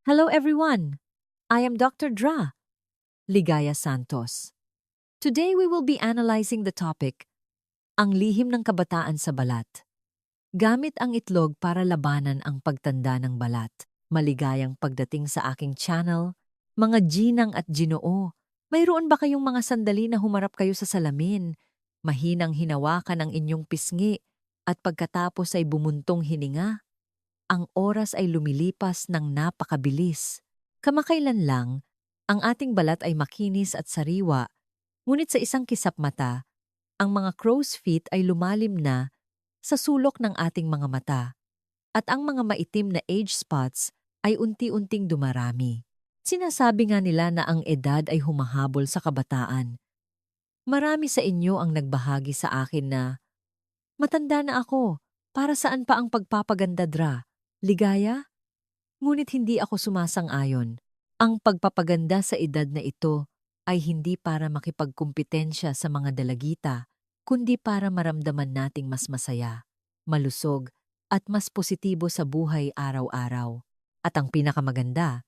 Hello everyone! I am Dr. Dra, Ligaya Santos. Today we will be analyzing the topic, ang lihim ng kabataan sa balat. Gamit ang itlog para labanan ang pagtanda ng balat. Maligayang pagdating sa aking channel, mga ginang at ginoo. Mayroon ba kayong mga sandali na humarap kayo sa salamin, mahinang hinawakan ang inyong pisngi, at pagkatapos ay bumuntong hininga? Ang oras ay lumilipas ng napakabilis. Kamakailan lang, ang ating balat ay makinis at sariwa, ngunit sa isang kisap mata, ang mga crow's feet ay lumalim na sa sulok ng ating mga mata, at ang mga maitim na age spots ay unti-unting dumarami. Sinasabi nga nila na ang edad ay humahabol sa kabataan. Marami sa inyo ang nagbahagi sa akin na, matanda na ako, para saan pa ang pagpapaganda, Dra? Ligaya? Ngunit hindi ako sumasang-ayon. Ang pagpapaganda sa edad na ito ay hindi para makipagkumpetensya sa mga dalagita, kundi para maramdaman nating mas masaya, malusog, at mas positibo sa buhay araw-araw. At ang pinakamaganda,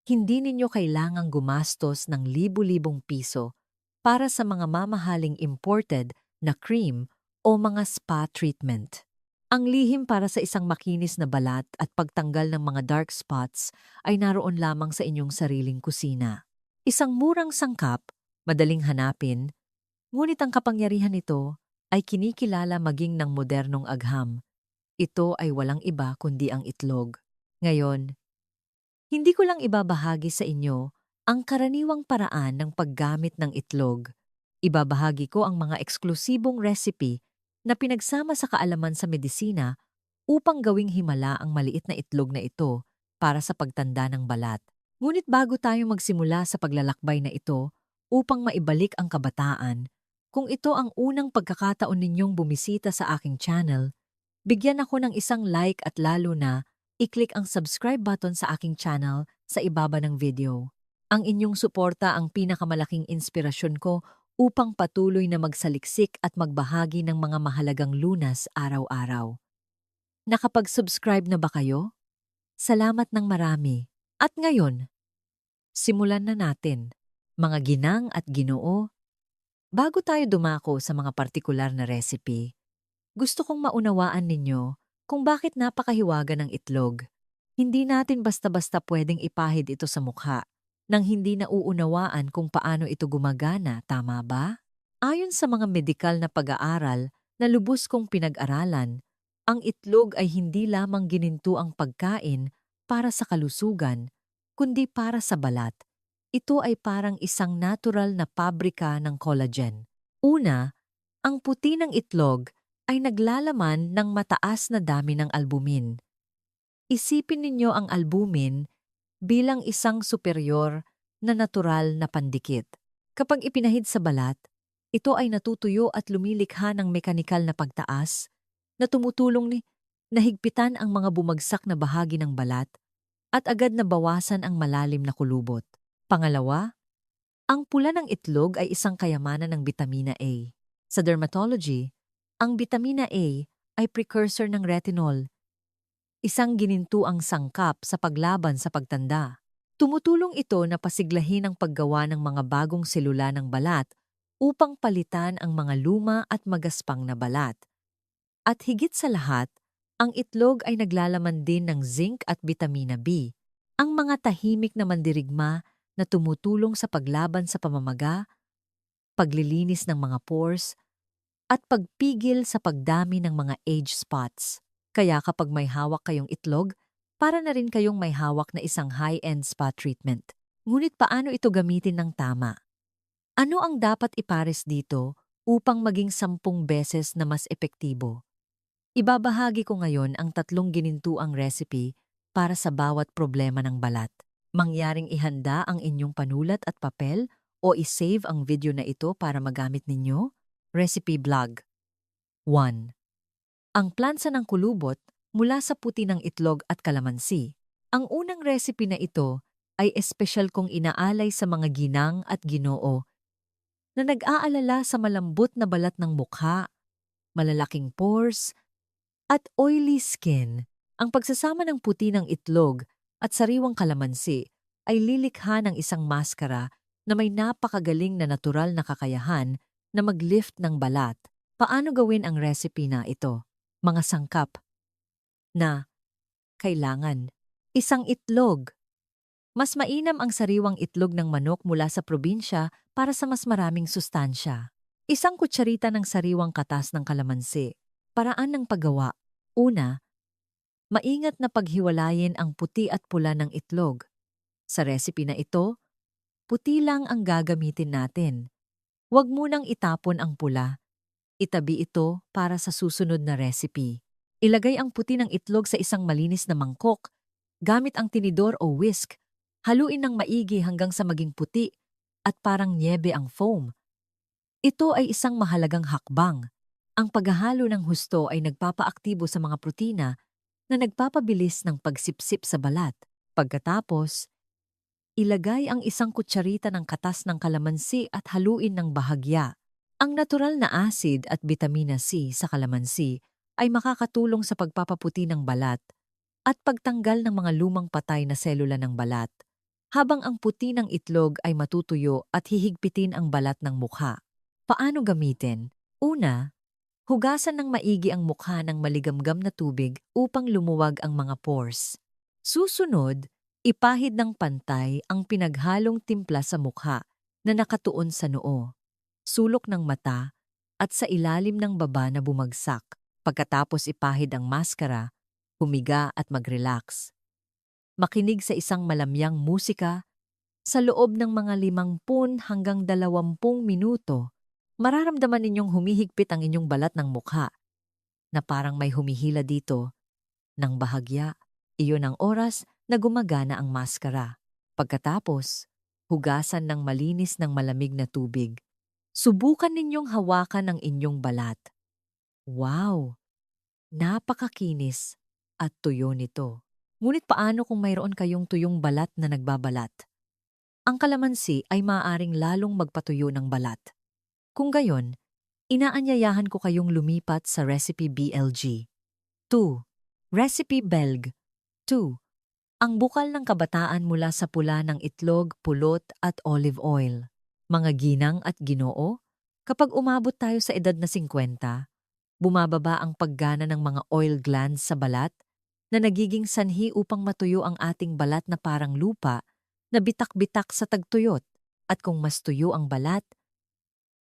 hindi ninyo kailangang gumastos ng libu-libong piso para sa mga mamahaling imported na cream o mga spa treatment. Ang lihim para sa isang makinis na balat at pagtanggal ng mga dark spots ay naroon lamang sa inyong sariling kusina. Isang murang sangkap, madaling hanapin, ngunit ang kapangyarihan nito ay kinikilala maging ng modernong agham. Ito ay walang iba kundi ang itlog. Ngayon, hindi ko lang ibabahagi sa inyo ang karaniwang paraan ng paggamit ng itlog. Ibabahagi ko ang mga eksklusibong recipe na pinagsama sa kaalaman sa medisina upang gawing himala ang maliit na itlog na ito para sa pagtanda ng balat. Ngunit bago tayo magsimula sa paglalakbay na ito upang maibalik ang kabataan, kung ito ang unang pagkakataon ninyong bumisita sa aking channel, bigyan ako ng isang like at lalo na i-click ang subscribe button sa aking channel sa ibaba ng video. Ang inyong suporta ang pinakamalaking inspirasyon ko upang patuloy na magsaliksik at magbahagi ng mga mahalagang lunas araw-araw. Nakapag-subscribe na ba kayo? Salamat ng marami. At ngayon, simulan na natin. Mga ginang at ginoo, bago tayo dumako sa mga partikular na recipe, gusto kong maunawaan ninyo kung bakit napakahiwaga ng itlog. Hindi natin basta-basta pwedeng ipahid ito sa mukha nang hindi nauunawaan kung paano ito gumagana, tama ba? Ayon sa mga medikal na pag-aaral na lubos kong pinag-aralan, ang itlog ay hindi lamang gininto ang pagkain para sa kalusugan, kundi para sa balat. Ito ay parang isang natural na pabrika ng collagen. Una, ang puti ng itlog ay naglalaman ng mataas na dami ng albumin. Isipin ninyo ang albumin bilang isang superior na natural na pandikit. Kapag ipinahid sa balat, ito ay natutuyo at lumilikha ng mekanikal na pagtaas na tumutulong ni nahigpitan ang mga bumagsak na bahagi ng balat at agad na bawasan ang malalim na kulubot. Pangalawa, ang pula ng itlog ay isang kayamanan ng bitamina A. Sa dermatology, ang bitamina A ay precursor ng retinol, isang ginintuang sangkap sa paglaban sa pagtanda. Tumutulong ito na pasiglahin ang paggawa ng mga bagong selula ng balat upang palitan ang mga luma at magaspang na balat. At higit sa lahat, ang itlog ay naglalaman din ng zinc at bitamina B, ang mga tahimik na mandirigma na tumutulong sa paglaban sa pamamaga, paglilinis ng mga pores, at pagpigil sa pagdami ng mga age spots. Kaya kapag may hawak kayong itlog, para na rin kayong may hawak na isang high-end spa treatment. Ngunit paano ito gamitin ng tama? Ano ang dapat ipares dito upang maging 10 beses na mas epektibo? Ibabahagi ko ngayon ang 3 ginintuang recipe para sa bawat problema ng balat. Mangyaring ihanda ang inyong panulat at papel o isave ang video na ito para magamit ninyo. Recipe Blog 1. Ang plansa ng kulubot mula sa puti ng itlog at kalamansi. Ang unang recipe na ito ay espesyal kong inaalay sa mga ginang at ginoo na nag-aalala sa malambot na balat ng mukha, malalaking pores, at oily skin. Ang pagsasama ng puti ng itlog at sariwang kalamansi ay lilikha ng isang maskara na may napakagaling na natural na kakayahan na mag-lift ng balat. Paano gawin ang recipe na ito? Mga sangkap na kailangan. Isang itlog. Mas mainam ang sariwang itlog ng manok mula sa probinsya para sa mas maraming sustansya. Isang kutsarita ng sariwang katas ng kalamansi. Paraan ng paggawa. Una, maingat na paghiwalayin ang puti at pula ng itlog. Sa recipe na ito, puti lang ang gagamitin natin. Huwag munang itapon ang pula. Itabi ito para sa susunod na recipe. Ilagay ang puti ng itlog sa isang malinis na mangkok. Gamit ang tinidor o whisk, haluin ng maigi hanggang sa maging puti at parang nyebe ang foam. Ito ay isang mahalagang hakbang. Ang paghahalo ng husto ay nagpapaaktibo sa mga protina na nagpapabilis ng pagsipsip sa balat. Pagkatapos, ilagay ang isang kutsarita ng katas ng kalamansi at haluin ng bahagya. Ang natural na acid at vitamina C sa kalamansi ay makakatulong sa pagpapaputi ng balat at pagtanggal ng mga lumang patay na selula ng balat, habang ang puti ng itlog ay matutuyo at hihigpitin ang balat ng mukha. Paano gamitin? Una, hugasan ng maigi ang mukha ng maligamgam na tubig upang lumuwag ang mga pores. Susunod, ipahid ng pantay ang pinaghalong timpla sa mukha na nakatuon sa noo, sulok ng mata at sa ilalim ng baba na bumagsak. Pagkatapos ipahid ang maskara, humiga at mag-relax. Makinig sa isang malamyang musika sa loob ng mga 50 hanggang 20 minuto. Mararamdaman ninyong humihigpit ang inyong balat ng mukha na parang may humihila dito ng bahagya. Iyon ang oras na gumagana ang maskara. Pagkatapos, hugasan ng malinis ng malamig na tubig. Subukan ninyong hawakan ang inyong balat. Wow! Napakakinis at tuyo nito. Ngunit paano kung mayroon kayong tuyong balat na nagbabalat? Ang kalamansi ay maaaring lalong magpatuyo ng balat. Kung gayon, inaanyayahan ko kayong lumipat sa Recipe BLG. 2. Recipe Belg. 2. Ang bukal ng kabataan mula sa pula ng itlog, pulot at olive oil. Mga ginang at ginoo, kapag umabot tayo sa edad na 50, bumababa ang paggana ng mga oil glands sa balat na nagiging sanhi upang matuyo ang ating balat na parang lupa na bitak-bitak sa tagtuyot. At kung mas tuyo ang balat,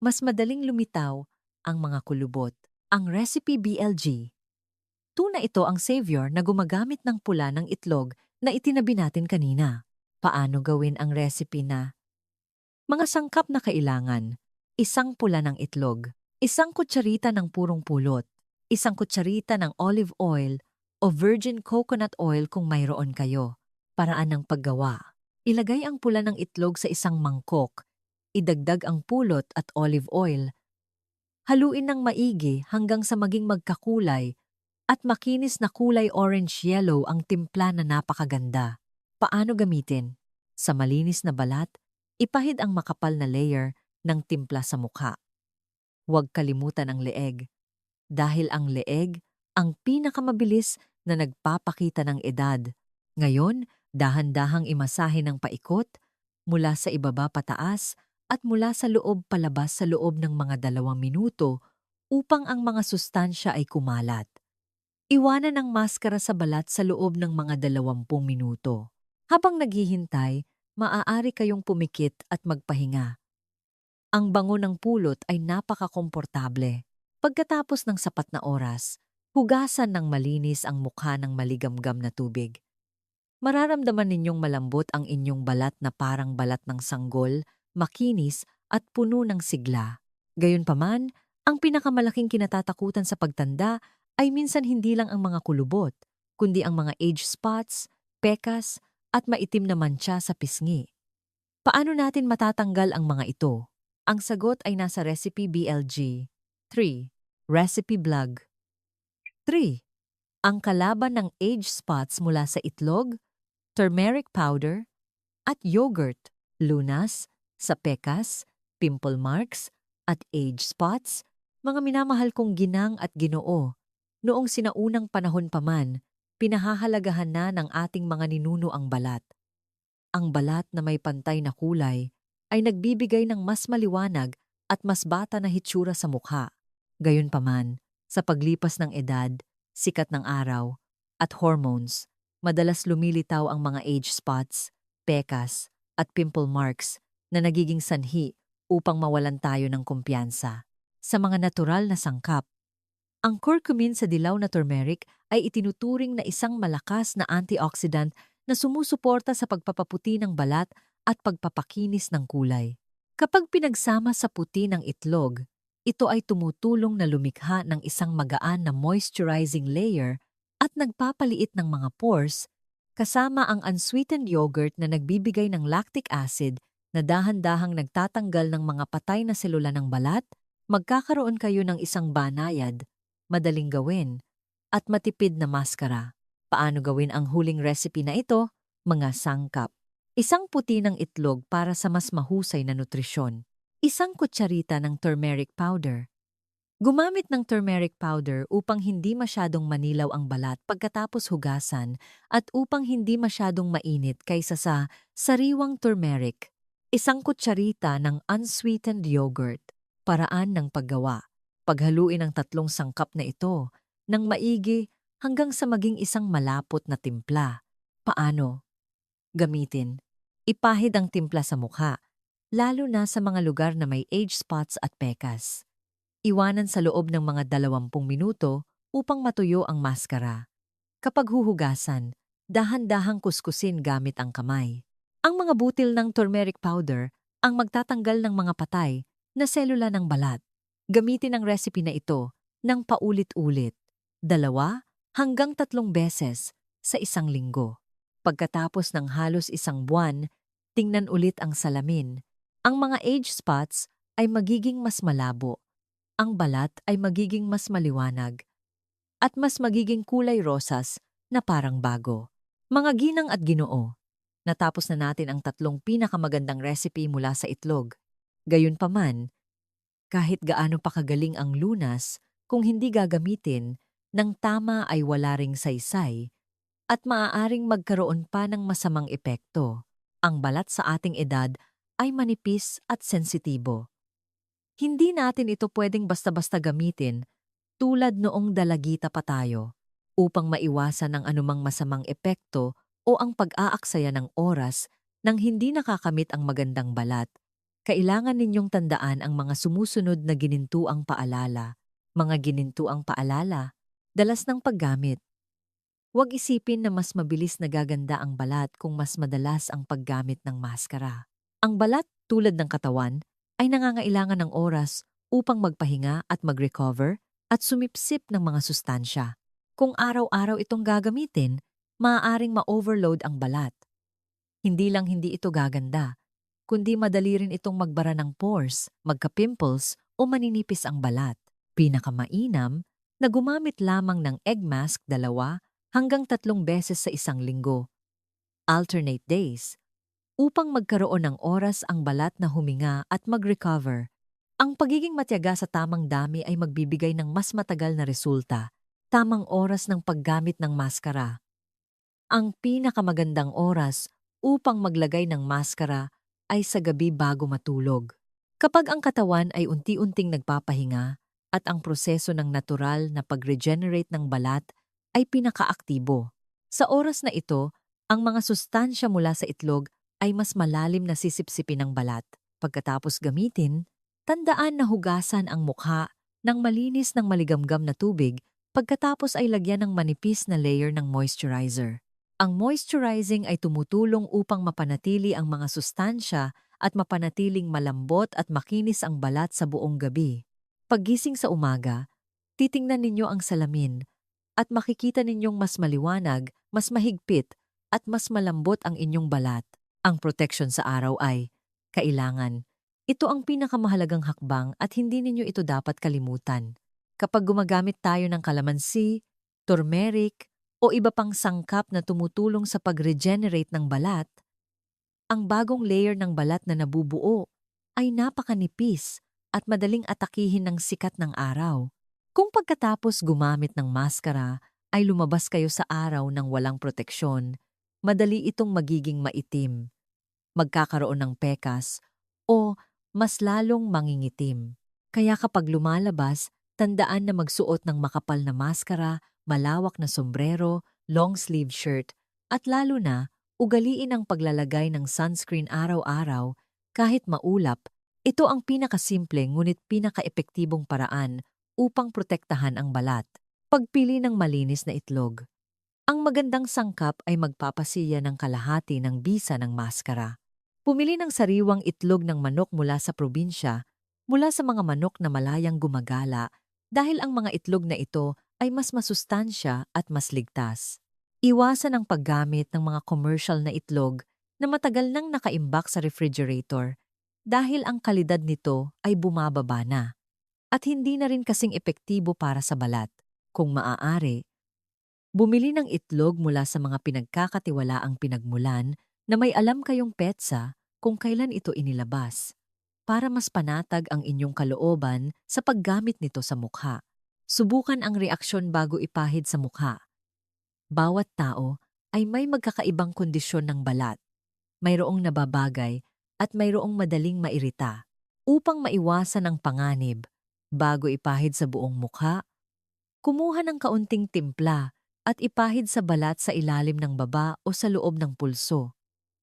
mas madaling lumitaw ang mga kulubot. Ang Recipe BLG. Tuna ito ang savior na gumagamit ng pula ng itlog na itinabi natin kanina. Paano gawin ang recipe na? Mga sangkap na kailangan. Isang pula ng itlog. Isang kutsarita ng purong pulot, isang kutsarita ng olive oil o virgin coconut oil kung mayroon kayo. Paraan ng paggawa. Ilagay ang pula ng itlog sa isang mangkok. Idagdag ang pulot at olive oil. Haluin ng maigi hanggang sa maging magkakulay at makinis na kulay orange-yellow ang timpla na napakaganda. Paano gamitin? Sa malinis na balat, ipahid ang makapal na layer ng timpla sa mukha. Huwag kalimutan ang leeg. Dahil ang leeg ang pinakamabilis na nagpapakita ng edad. Ngayon, dahan-dahang imasahe ng paikot mula sa ibaba pataas at mula sa loob palabas sa loob ng mga 2 minuto upang ang mga sustansya ay kumalat. Iwanan ang maskara sa balat sa loob ng mga 20 minuto. Habang naghihintay, maaari kayong pumikit at magpahinga. Ang bango ng pulot ay napakakomportable. Pagkatapos ng sapat na oras, hugasan ng malinis ang mukha ng maligamgam na tubig. Mararamdaman ninyong malambot ang inyong balat na parang balat ng sanggol, makinis at puno ng sigla. Gayunpaman, ang pinakamalaking kinatatakutan sa pagtanda ay minsan hindi lang ang mga kulubot, kundi ang mga age spots, pekas at maitim na mantsa sa pisngi. Paano natin matatanggal ang mga ito? Ang sagot ay nasa Recipe BLG. 3. Recipe Blog. 3. Ang kalaban ng age spots mula sa itlog, turmeric powder, at yogurt, lunas, sa pekas, pimple marks, at age spots, mga minamahal kong ginang at ginoo. Noong sinaunang panahon pa man, pinahahalagahan na ng ating mga ninuno ang balat. Ang balat na may pantay na kulay ay nagbibigay ng mas maliwanag at mas bata na hitsura sa mukha. Gayunpaman, sa paglipas ng edad, sikat ng araw, at hormones, madalas lumilitaw ang mga age spots, pekas, at pimple marks na nagiging sanhi upang mawalan tayo ng kumpiyansa. Sa mga natural na sangkap, ang curcumin sa dilaw na turmeric ay itinuturing na isang malakas na antioxidant na sumusuporta sa pagpapaputi ng balat at pagpapakinis ng kulay. Kapag pinagsama sa puti ng itlog, ito ay tumutulong na lumikha ng isang magaan na moisturizing layer at nagpapaliit ng mga pores, kasama ang unsweetened yogurt na nagbibigay ng lactic acid na dahan-dahang nagtatanggal ng mga patay na selula ng balat. Magkakaroon kayo ng isang banayad, madaling gawin, at matipid na maskara. Paano gawin ang huling recipe na ito? Mga sangkap. Isang puti ng itlog para sa mas mahusay na nutrisyon. Isang kutsarita ng turmeric powder. Gumamit ng turmeric powder upang hindi masyadong manilaw ang balat pagkatapos hugasan at upang hindi masyadong mainit kaysa sa sariwang turmeric. Isang kutsarita ng unsweetened yogurt. Paraan ng paggawa. Paghaluin ang tatlong sangkap na ito ng maigi hanggang sa maging isang malapot na timpla. Paano? Gamitin. Ipahid ang timpla sa mukha, lalo na sa mga lugar na may age spots at pekas. Iwanan sa loob ng mga 20 minuto upang matuyo ang maskara. Kapag huhugasan, dahan-dahang kuskusin gamit ang kamay. Ang mga butil ng turmeric powder ang magtatanggal ng mga patay na selula ng balat. Gamitin ang recipe na ito ng paulit-ulit, 2 hanggang 3 beses sa isang linggo. Pagkatapos ng halos 1 buwan, tingnan ulit ang salamin. Ang mga age spots ay magiging mas malabo. Ang balat ay magiging mas maliwanag. At mas magiging kulay rosas na parang bago. Mga ginang at ginoo. Natapos na natin ang 3 pinakamagandang recipe mula sa itlog. Gayunpaman, kahit gaano pa kagaling ang lunas, kung hindi gagamitin, ng tama ay wala ring saysay at maaaring magkaroon pa ng masamang epekto. Ang balat sa ating edad ay manipis at sensitibo. Hindi natin ito pwedeng basta-basta gamitin tulad noong dalagita pa tayo upang maiwasan ang anumang masamang epekto o ang pag-aaksaya ng oras nang hindi nakakamit ang magandang balat. Kailangan ninyong tandaan ang mga sumusunod na ginintuang paalala. Mga ginintuang paalala, dalas ng paggamit. Huwag isipin na mas mabilis nagaganda ang balat kung mas madalas ang paggamit ng maskara. Ang balat, tulad ng katawan, ay nangangailangan ng oras upang magpahinga at mag-recover at sumipsip ng mga sustansya. Kung araw-araw itong gagamitin, maaaring ma-overload ang balat. Hindi lang hindi ito gaganda, kundi madali rin itong magbara ng pores, magka-pimples o maninipis ang balat. Pinakamainam na gumamit lamang ng egg mask 2 hanggang 3 beses sa isang linggo, alternate days, upang magkaroon ng oras ang balat na huminga at mag-recover. Ang pagiging matyaga sa tamang dami ay magbibigay ng mas matagal na resulta, tamang oras ng paggamit ng maskara. Ang pinakamagandang oras upang maglagay ng maskara ay sa gabi bago matulog. Kapag ang katawan ay unti-unting nagpapahinga at ang proseso ng natural na pag-regenerate ng balat ay pinakaaktibo. Sa oras na ito, ang mga sustansya mula sa itlog ay mas malalim na sisipsipin ng balat. Pagkatapos gamitin, tandaan na hugasan ang mukha ng malinis ng maligamgam na tubig pagkatapos ay lagyan ng manipis na layer ng moisturizer. Ang moisturizing ay tumutulong upang mapanatili ang mga sustansya at mapanatiling malambot at makinis ang balat sa buong gabi. Paggising sa umaga, titingnan ninyo ang salamin at makikita ninyong mas maliwanag, mas mahigpit at mas malambot ang inyong balat. Ang protection sa araw ay kailangan. Ito ang pinakamahalagang hakbang at hindi ninyo ito dapat kalimutan. Kapag gumagamit tayo ng kalamansi, turmeric, o iba pang sangkap na tumutulong sa pag-regenerate ng balat, ang bagong layer ng balat na nabubuo ay napakanipis at madaling atakihin ng sikat ng araw. Kung pagkatapos gumamit ng maskara ay lumabas kayo sa araw ng walang proteksyon, madali itong magiging maitim, magkakaroon ng pekas, o mas lalong mangingitim. Kaya kapag lumalabas, tandaan na magsuot ng makapal na maskara, malawak na sombrero, long-sleeve shirt, at lalo na, ugaliin ang paglalagay ng sunscreen araw-araw kahit maulap. Ito ang pinakasimple ngunit pinakaepektibong paraan upang protektahan ang balat. Pagpili ng malinis na itlog. Ang magandang sangkap ay magpapasiya ng kalahati ng bisa ng maskara. Pumili ng sariwang itlog ng manok mula sa probinsya, mula sa mga manok na malayang gumagala, dahil ang mga itlog na ito ay mas masustansya at mas ligtas. Iwasan ang paggamit ng mga commercial na itlog na matagal nang nakaimbak sa refrigerator dahil ang kalidad nito ay bumababa na at hindi na rin kasing epektibo para sa balat. Kung maaari, bumili ng itlog mula sa mga pinagkakatiwalaang pinagmulan na may alam kayong petsa kung kailan ito inilabas para mas panatag ang inyong kalooban sa paggamit nito sa mukha. Subukan ang reaksyon bago ipahid sa mukha. Bawat tao ay may magkakaibang kondisyon ng balat. Mayroong nababagay at mayroong madaling mairita. Upang maiwasan ang panganib, bago ipahid sa buong mukha, kumuha ng kaunting timpla at ipahid sa balat sa ilalim ng baba o sa loob ng pulso.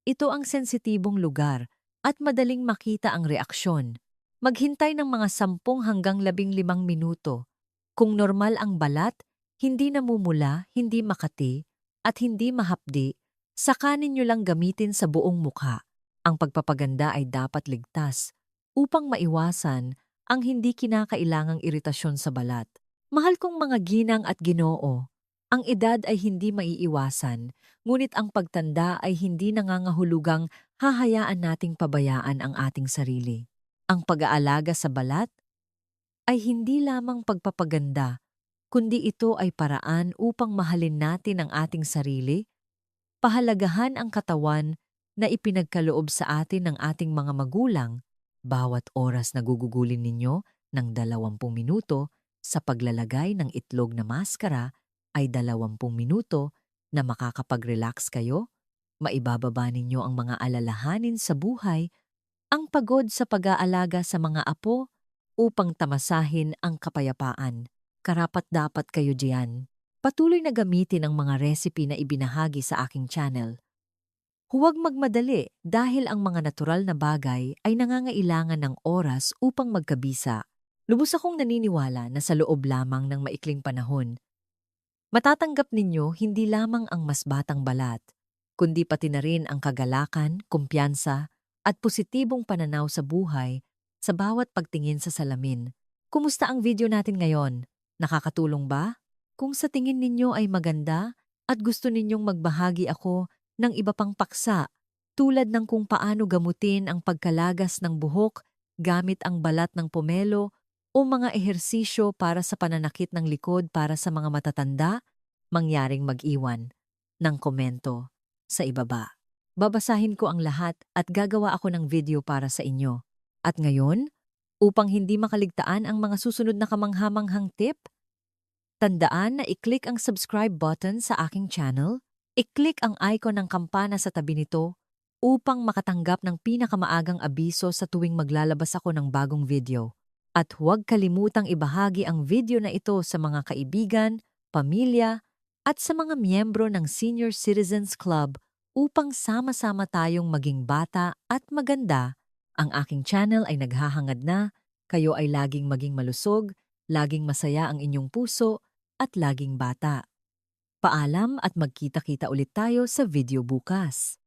Ito ang sensitibong lugar at madaling makita ang reaksyon. Maghintay ng mga 10 hanggang 15 minuto. Kung normal ang balat, hindi namumula, hindi makati, at hindi mahapdi, saka ninyo lang gamitin sa buong mukha. Ang pagpapaganda ay dapat ligtas upang maiwasan ang hindi kinakailangang iritasyon sa balat. Mahal kong mga ginang at ginoo, ang edad ay hindi maiiwasan, ngunit ang pagtanda ay hindi nangangahulugang hahayaan nating pabayaan ang ating sarili. Ang pag-aalaga sa balat ay hindi lamang pagpapaganda, kundi ito ay paraan upang mahalin natin ang ating sarili, pahalagahan ang katawan na ipinagkaloob sa atin ng ating mga magulang. Bawat oras na gugugulin ninyo ng 20 minuto sa paglalagay ng itlog na maskara ay 20 minuto na makakapag-relax kayo, maibababa ninyo ang mga alalahanin sa buhay, ang pagod sa pag-aalaga sa mga apo upang tamasahin ang kapayapaan. Karapat-dapat kayo diyan. Patuloy na gamitin ang mga recipe na ibinahagi sa aking channel. Huwag magmadali dahil ang mga natural na bagay ay nangangailangan ng oras upang magkabisa. Lubos akong naniniwala na sa loob lamang ng maikling panahon, matatanggap ninyo hindi lamang ang mas batang balat, kundi pati na rin ang kagalakan, kumpiyansa, at positibong pananaw sa buhay sa bawat pagtingin sa salamin. Kumusta ang video natin ngayon? Nakakatulong ba? Kung sa tingin ninyo ay maganda at gusto ninyong magbahagi ako ng iba pang paksa, tulad ng kung paano gamutin ang pagkalagas ng buhok gamit ang balat ng pomelo o mga ehersisyo para sa pananakit ng likod para sa mga matatanda, mangyaring mag-iwan ng komento sa ibaba. Babasahin ko ang lahat at gagawa ako ng video para sa inyo. At ngayon, upang hindi makaligtaan ang mga susunod na kamanghamanghang tip, tandaan na i-click ang subscribe button sa aking channel, i-click ang icon ng kampana sa tabi nito upang makatanggap ng pinakamaagang abiso sa tuwing maglalabas ako ng bagong video. At huwag kalimutang ibahagi ang video na ito sa mga kaibigan, pamilya, at sa mga miyembro ng Senior Citizens Club upang sama-sama tayong maging bata at maganda. Ang aking channel ay naghahangad na kayo ay laging maging malusog, laging masaya ang inyong puso, at laging bata. Paalam at magkita-kita ulit tayo sa video bukas.